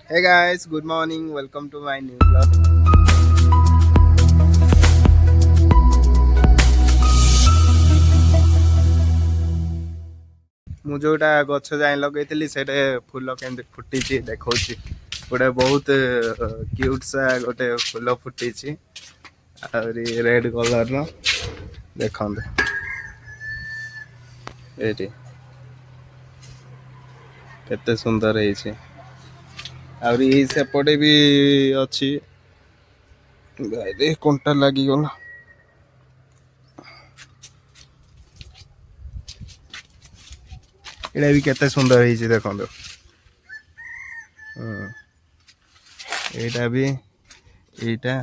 Hey guys, good morning. Welcome to my new vlog. ମୁଁ ଯୋଉଟା ଗଛ ଯାଇ ଲଗେଇଥିଲି ସେଇଟା ଫୁଲ କେମିତି ଫୁଟିଛି ଦେଖଉଛି। ଗୋଟେ ବହୁତ କ୍ୟୁଟ୍ ସା ଗୋଟେ ଫୁଲ ଫୁଟିଛି ଆହୁରି ରେଡ୍ କଲରର ଦେଖନ୍ତୁ ଏଇଠି କେତେ ସୁନ୍ଦର ହେଇଛି। ଆହୁରି ସେପଟେ ବି ଅଛି। ଗାଈରେ କଣ୍ଟା ଲାଗିଗଲା। ଏଇଟା ବି କେତେ ସୁନ୍ଦର ହେଇଛି ଦେଖନ୍ତୁ। ଏଇଟା ବି ଏଇଟା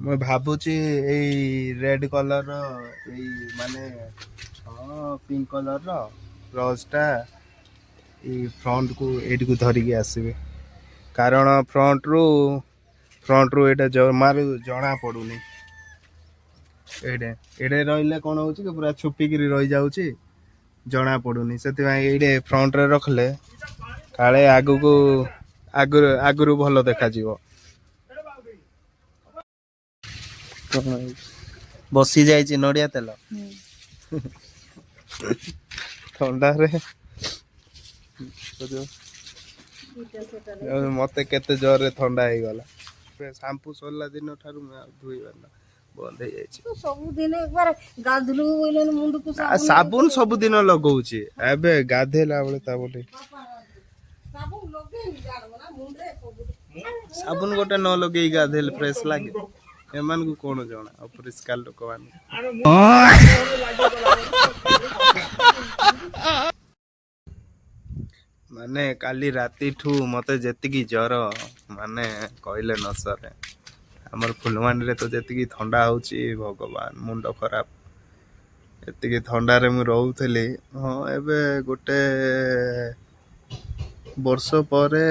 ମୁଁ ଭାବୁଛି ଏଇ ରେଡ୍ କଲରର ଏଇ ମାନେ ପିଙ୍କ କଲରର ରୋଜ୍ଟା ଏଇ ଫ୍ରଣ୍ଟକୁ ଏଇଠିକୁ ଧରିକି ଆସିବେ। କାରଣ ଫ୍ରଣ୍ଟରୁ ଏଇଟା ଜମାରୁ ଜଣା ପଡୁନି। ଏଇଟା ରହିଲେ କଣ ହଉଛି କି ପୁରା ଛୁପିକିରି ରହିଯାଉଛି, ଜଣା ପଡୁନି। ସେଥିପାଇଁ ଏଇଟେ ଫ୍ରଣ୍ଟରେ ରଖିଲେ କାଳେ ଆଗରୁ ଭଲ ଦେଖାଯିବ। ବସି ଯାଇଛି ନଡିଆ ତେଲ ଥଣ୍ଡାରେ ମତେ କେତେ ଜୋରରେ ଥଣ୍ଡା ହେଇଗଲା। ସାମ୍ପୁ ସରିଲା ଦିନ ଠାରୁ ମୁଁ ଆଉ ଧୋଇବାର ନା ବନ୍ଦ ହେଇଯାଇଛି। ସାବୁନ ସବୁଦିନ ଲଗଉଛି, ଏବେ ଗାଧେଇଲା ବେଳେ ତା ବୋଲି ସାବୁନ ଗୋଟେ ନ ଲଗେଇକି ଗାଧେଇଲେ ଫ୍ରେଶ ଲାଗେ। ଏମାନଙ୍କୁ କଣ ଜଣା ଅପରିଷ୍କାର ଲୋକମାନେ। ମାନେ କାଲି ରାତିଠୁ ମତେ ଯେତିକି ଜର ମାନେ କହିଲେ ନ ସରେ। ଆମର ଫୁଲବାଣୀରେ ତ ଯେତିକି ଥଣ୍ଡା ହଉଛି ଭଗବାନ ମୁଣ୍ଡ ଖରାପ। ଏତିକି ଥଣ୍ଡାରେ ମୁଁ ରହୁଥିଲି। ହଁ ଏବେ ଗୋଟେ ବର୍ଷ ପରେ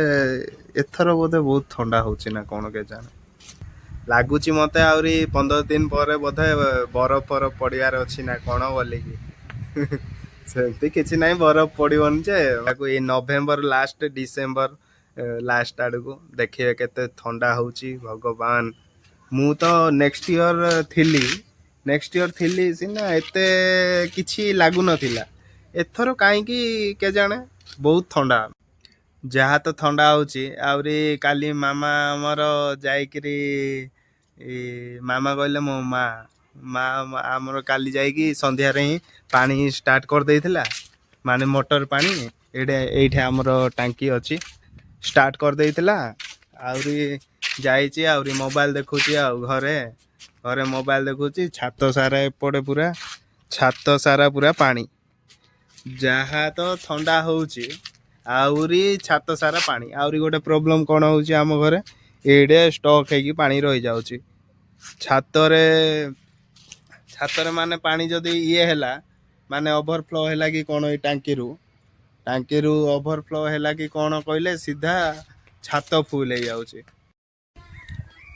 ଏଥର ବୋଧେ ବହୁତ ଥଣ୍ଡା ହଉଛି ନା କଣ କେଜାଣି। ଲାଗୁଛି ମତେ ଆହୁରି 15 ଦିନ ପରେ ବୋଧେ ବରଫ ଫରଫ ପଡିବାର ଅଛି ନା କଣ ବୋଲିକି। ସେମିତି କିଛି ନାହିଁ, ବରଫ ପଡିବନି ଯେ ତାକୁ ଏଇ ନଭେମ୍ବର ଲାଷ୍ଟ ଡିସେମ୍ବର ଲାଷ୍ଟ ଆଡକୁ ଦେଖିବେ କେତେ ଥଣ୍ଡା ହଉଛି ଭଗବାନ। ମୁଁ ତ ନେକ୍ସଟ ଇୟର ଥିଲି ସିନା ଏତେ କିଛି ଲାଗୁନଥିଲା। ଏଥର କାହିଁକି କେଜାଣେ ବହୁତ ଥଣ୍ଡା। ଯାହା ତ ଥଣ୍ଡା ହଉଛି, ଆହୁରି କାଲି ମାମା ଆମର ଯାଇକିରି ମାମା କହିଲେ ମୋ ମା ଆମର କାଲି ଯାଇକି ସନ୍ଧ୍ୟାରେ ହିଁ ପାଣି ଷ୍ଟାର୍ଟ କରିଦେଇଥିଲା। ମାନେ ମୋଟର ପାଣି ଏଇଠି ଆମର ଟାଙ୍କି ଅଛି, ଷ୍ଟାର୍ଟ କରିଦେଇଥିଲା। ଆହୁରି ଯାଇଛି ଆହୁରି ମୋବାଇଲ ଦେଖୁଛି ଆଉ ଘରେ ମୋବାଇଲ ଦେଖୁଛି। ଛାତ ସାରା ପୁରା ପାଣି। ଯାହା ତ ଥଣ୍ଡା ହଉଛି ଆହୁରି ଛାତ ସାରା ପାଣି। ଆହୁରି ଗୋଟେ ପ୍ରୋବ୍ଲେମ କଣ ହଉଛି ଆମ ଘରେ, ଏଇଟେ ଷ୍ଟକ୍ ହେଇକି ପାଣି ରହିଯାଉଛି ଛାତରେ ମାନେ ପାଣି ଯଦି ଇଏ ହେଲା ମାନେ ଓଭରଫ୍ଲୋ ହେଲା କି କଣ ଏଇ ଟାଙ୍କିରୁ ଓଭରଫ୍ଲୋ ହେଲା କି କଣ କହିଲେ ସିଧା ଛାତ ଫୁଲ ହେଇଯାଉଛି।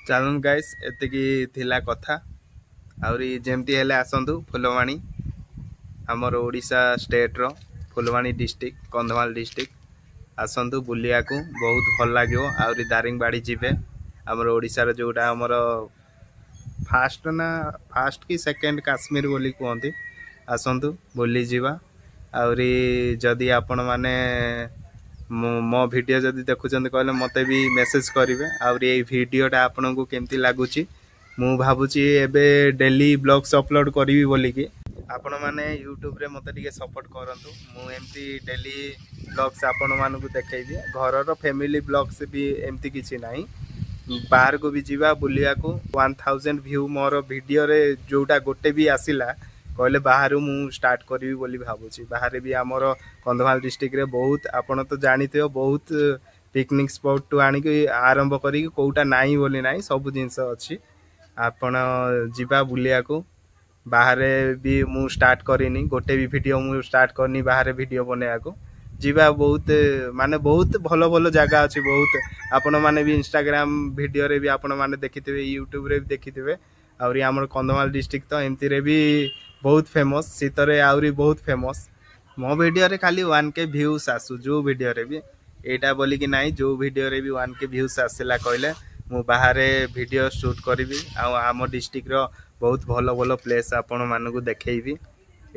ଚାଲୁନ ଗାଇସ୍, ଏତିକି ଥିଲା କଥା। ଆହୁରି ଯେମିତି ହେଲେ ଆସନ୍ତୁ ଫୁଲବାଣୀ, ଆମର ଓଡ଼ିଶା ଷ୍ଟେଟ୍ର ଫୁଲବାଣୀ ଡିଷ୍ଟ୍ରିକ୍ଟ, କନ୍ଧମାଳ ଡିଷ୍ଟ୍ରିକ୍ଟ ଆସନ୍ତୁ ବୁଲିବାକୁ, ବହୁତ ଭଲ ଲାଗିବ। ଆହୁରି ଦାରିଙ୍ଗବାଡ଼ି ଯିବେ, ଆମର ଓଡ଼ିଶାର ଯୋଉଟା ଆମର ଫାଷ୍ଟ କି ସେକେଣ୍ଡ କାଶ୍ମୀର ବୋଲି କୁହନ୍ତି। ଆସନ୍ତୁ ବୁଲିଯିବା। ଆହୁରି ଯଦି ଆପଣମାନେ ମୋ ଭିଡ଼ିଓ ଯଦି ଦେଖୁଛନ୍ତି କହିଲେ ମୋତେ ବି ମେସେଜ କରିବେ। ଆହୁରି ଏଇ ଭିଡ଼ିଓଟା ଆପଣଙ୍କୁ କେମିତି ଲାଗୁଛି। ମୁଁ ଭାବୁଛି ଏବେ ଡେଲି ବ୍ଲଗ୍ସ ଅପଲୋଡ଼ କରିବି ବୋଲିକି। ଆପଣମାନେ ୟୁଟ୍ୟୁବରେ ମୋତେ ଟିକେ ସପୋର୍ଟ କରନ୍ତୁ। ମୁଁ ଏମିତି ଡେଲି ବ୍ଲଗ୍ସ ଆପଣମାନଙ୍କୁ ଦେଖେଇବି। ଘରର ଫ୍ୟାମିଲି ବ୍ଲଗ୍ସ ବି ଏମିତି କିଛି ନାହିଁ, ବାହାରକୁ ବି ଯିବା ବୁଲିବାକୁ। 1000 ଭ୍ୟୁ ମୋର ଭିଡ଼ିଓରେ ଯୋଉଟା ଗୋଟେ ବି ଆସିଲା କହିଲେ ବାହାରୁ ମୁଁ ଷ୍ଟାର୍ଟ କରିବି ବୋଲି ଭାବୁଛି। ବାହାରେ ବି ଆମର କନ୍ଧମାଳ ଡିଷ୍ଟ୍ରିକ୍ଟରେ ବହୁତ, ଆପଣ ତ ଜାଣିଥିବେ, ବହୁତ ପିକନିକ ସ୍ପଟଠୁ ଆଣିକି ଆରମ୍ଭ କରିକି କୋଉଟା ନାହିଁ ବୋଲି ନାହିଁ, ସବୁ ଜିନିଷ ଅଛି। ଆପଣ ଯିବା ବୁଲିବାକୁ। ବାହାରେ ବି ମୁଁ ଷ୍ଟାର୍ଟ କରିନି, ଗୋଟେ ବି ଭିଡ଼ିଓ ମୁଁ ଷ୍ଟାର୍ଟ କରିନି ବାହାରେ ଭିଡ଼ିଓ ବନେଇବାକୁ। ଯିବା ବହୁତ ଭଲ ଭଲ ଜାଗା ଅଛି ବହୁତ। ଆପଣମାନେ ବି ଇନଷ୍ଟାଗ୍ରାମ ଭିଡ଼ିଓରେ ବି ଆପଣମାନେ ଦେଖିଥିବେ, ୟୁଟ୍ୟୁବରେ ବି ଦେଖିଥିବେ। ଆହୁରି ଆମର କନ୍ଧମାଳ ଡିଷ୍ଟ୍ରିକ୍ଟ ତ ଏମିତିରେ ବି ବହୁତ ଫେମସ୍, ଶୀତରେ ଆହୁରି ବହୁତ ଫେମସ୍। ମୋ ଭିଡ଼ିଓରେ ଖାଲି 1K ଭ୍ୟୁସ୍ ଆସୁ ଯୋଉ ଭିଡ଼ିଓରେ ବି। ଏଇଟା ବୋଲିକି ନାହିଁ, ଯେଉଁ ଭିଡ଼ିଓରେ ବି 1K ଭ୍ୟୁଜ୍ ଆସିଲା କହିଲେ ମୁଁ ବାହାରେ ଭିଡ଼ିଓ ସୁଟ୍ କରିବି ଆଉ ଆମ ଡିଷ୍ଟ୍ରିକ୍ଟର ବହୁତ ଭଲ ଭଲ ପ୍ଲେସ୍ ଆପଣମାନଙ୍କୁ ଦେଖେଇବି।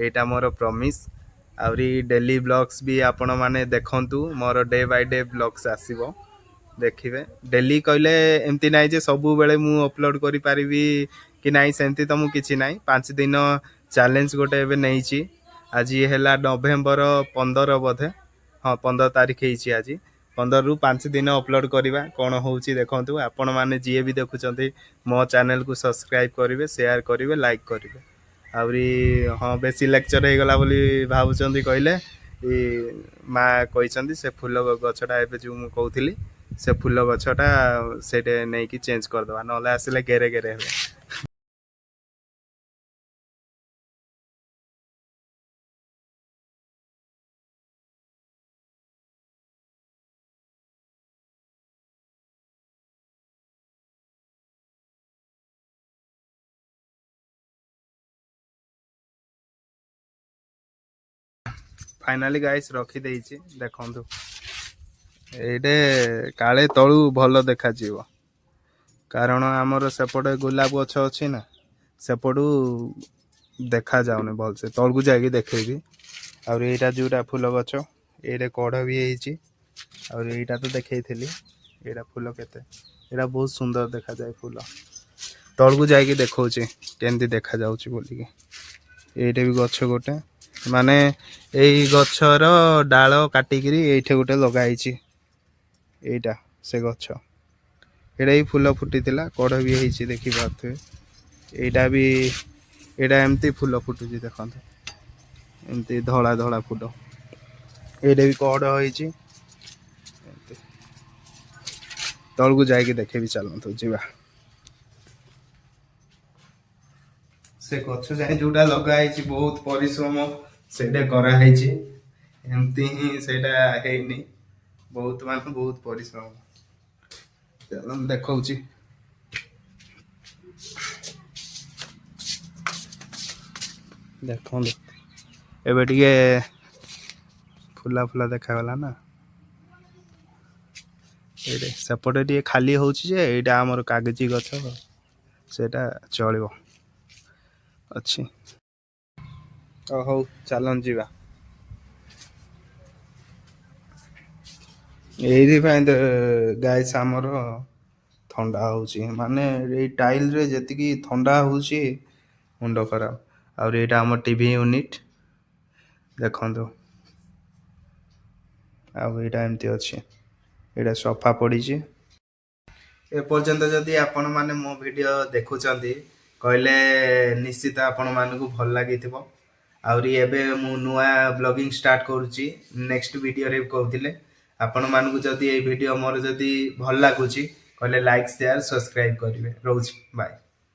ଏଇଟା ମୋର ପ୍ରମିସ୍। ଆହୁରି ଡେଲି ବ୍ଲଗ୍ସ ବି ଆପଣମାନେ ଦେଖନ୍ତୁ, ମୋର ଡେ ବାଇ ଡେ ବ୍ଲଗ୍ସ ଆସିବ ଦେଖିବେ। ଡେଲି କହିଲେ ଏମିତି ନାହିଁ ଯେ ସବୁବେଳେ ମୁଁ ଅପଲୋଡ଼ କରିପାରିବି କି ନାହିଁ, ସେମିତି ତ ମୁଁ କିଛି ନାହିଁ। 5 ଦିନ ଚ୍ୟାଲେଞ୍ଜ ଗୋଟେ ଏବେ ନେଇଛି। ଆଜି ହେଲା ନଭେମ୍ବର 15 ବୋଧେ, ହଁ 15 ତାରିଖ ହେଇଛି ଆଜି। 15ରୁ 5 ଦିନ ଅପଲୋଡ଼ କରିବା, କ'ଣ ହେଉଛି ଦେଖନ୍ତୁ। ଆପଣମାନେ ଯିଏ ବି ଦେଖୁଛନ୍ତି ମୋ ଚ୍ୟାନେଲକୁ ସବସ୍କ୍ରାଇବ୍ କରିବେ, ସେୟାର କରିବେ, ଲାଇକ୍ କରିବେ। ଆହୁରି ହଁ ବେଶୀ ଲେକ୍ଚର ହେଇଗଲା ବୋଲି ଭାବୁଛନ୍ତି କହିଲେ, ମା କହିଛନ୍ତି ସେ ଫୁଲ ଗଛଟା ଏବେ ଯେଉଁ ମୁଁ କହୁଥିଲି, ସେ ଫୁଲ ଗଛଟା ସେଇଟା ନେଇକି ଚେଞ୍ଜ କରିଦେବା, ନହେଲେ ଆସିଲେ ଗେରେ ଗେରେ ହେବେ। ଫାଇନାଲି ଗାଇସ୍ ରଖିଦେଇଛି ଦେଖନ୍ତୁ। ଏଇଟେ କାଳେ ତଳୁ ଭଲ ଦେଖାଯିବ, କାରଣ ଆମର ସେପଟେ ଗୋଲାପ ଗଛ ଅଛି ନା, ସେପଟୁ ଦେଖାଯାଉନି ଭଲସେ। ତଳକୁ ଯାଇକି ଦେଖେଇବି। ଆହୁରି ଏଇଟା ଯେଉଁଟା ଫୁଲ ଗଛ, ଏଇଟା କଢ଼ ବି ହେଇଛି। ଆହୁରି ଏଇଟା ତ ଦେଖେଇଥିଲି, ଏଇଟା ଫୁଲ କେତେ, ଏଇଟା ବହୁତ ସୁନ୍ଦର ଦେଖାଯାଏ ଫୁଲ। ତଳକୁ ଯାଇକି ଦେଖଉଛି କେମିତି ଦେଖାଯାଉଛି ବୋଲିକି। ଏଇଟା ବି ଗଛ ଗୋଟେ, ମାନେ ଏଇ ଗଛର ଡାଳ କାଟିକିରି ଏଇଠି ଗୋଟେ ଲଗା ହେଇଛି। ଏଇଟା ସେ ଗଛ, ଏଇଟା ବି ଫୁଲ ଫୁଟିଥିଲା, କଢ଼ ବି ହେଇଛି ଦେଖିପାରୁଥିବେ। ଏଇଟା ବି, ଏଇଟା ଏମିତି ଫୁଲ ଫୁଟୁଛି ଦେଖନ୍ତୁ, ଏମିତି ଧଳା ଧଳା ଫୁଲ। ଏଇଟା ବି କଢ଼ ହେଇଛି। ତଳକୁ ଯାଇକି ଦେଖେଇବି, ଚାଲନ୍ତୁ ଯିବା। ସେ ଗଛ ଯାଏ ଯୋଉଟା ଲଗା ହେଇଛି ବହୁତ ପରିଶ୍ରମ ସେଇଟା କରାହେଇଛି, ଏମିତି ହିଁ ସେଇଟା ହେଇନି। ବହୁତ ମାନେ ବହୁତ ପରିଶ୍ରମ। ଚାଲନ୍ତୁ ଦେଖଉଛି। ଦେଖନ୍ତୁ ଏବେ ଟିକେ ଫୁଲା ଫୁଲା ଦେଖାଗଲା ନା। ଏଇଟା ସେପଟେ ଟିକେ ଖାଲି ହଉଛି ଯେ, ଏଇଟା ଆମର କାଗଜି ଗଛ, ସେଇଟା ଚଳିବ ଅଛି। ହଉ ଚାଲନ୍ତୁ ଯିବା। ଏଇଥିପାଇଁ ତ ଗାଇସ୍ ଆମର ଥଣ୍ଡା ହଉଛି, ମାନେ ଏଇ ଟାଇଲରେ ଯେତିକି ଥଣ୍ଡା ହଉଛି ମୁଣ୍ଡ ଖରାପ। ଆହୁରି ଏଇଟା ଆମ ଟିଭି ୟୁନିଟ୍ ଦେଖନ୍ତୁ। ଆଉ ଏଇଟା ଏମିତି ଅଛି, ଏଇଟା ସଫା ପଡ଼ିଛି। ଏପର୍ଯ୍ୟନ୍ତ ଯଦି ଆପଣମାନେ ମୋ ଭିଡ଼ିଓ ଦେଖୁଛନ୍ତି କହିଲେ ନିଶ୍ଚିତ ଆପଣମାନଙ୍କୁ ଭଲ ଲାଗିଥିବ। ଆହୁରି ଏବେ ମୁଁ ନୂଆ ବ୍ଲଗିଂ ଷ୍ଟାର୍ଟ କରୁଛି, ନେକ୍ସଟ ଭିଡ଼ିଓରେ କହୁଥିଲେ। ଆପଣମାନଙ୍କୁ ଯଦି ଏଇ ଭିଡ଼ିଓ ମୋର ଯଦି ଭଲ ଲାଗୁଛି କହିଲେ ଲାଇକ୍, ସେୟାର, ସବସ୍କ୍ରାଇବ୍ କରିବେ। ରହୁଛି, ବାଏ।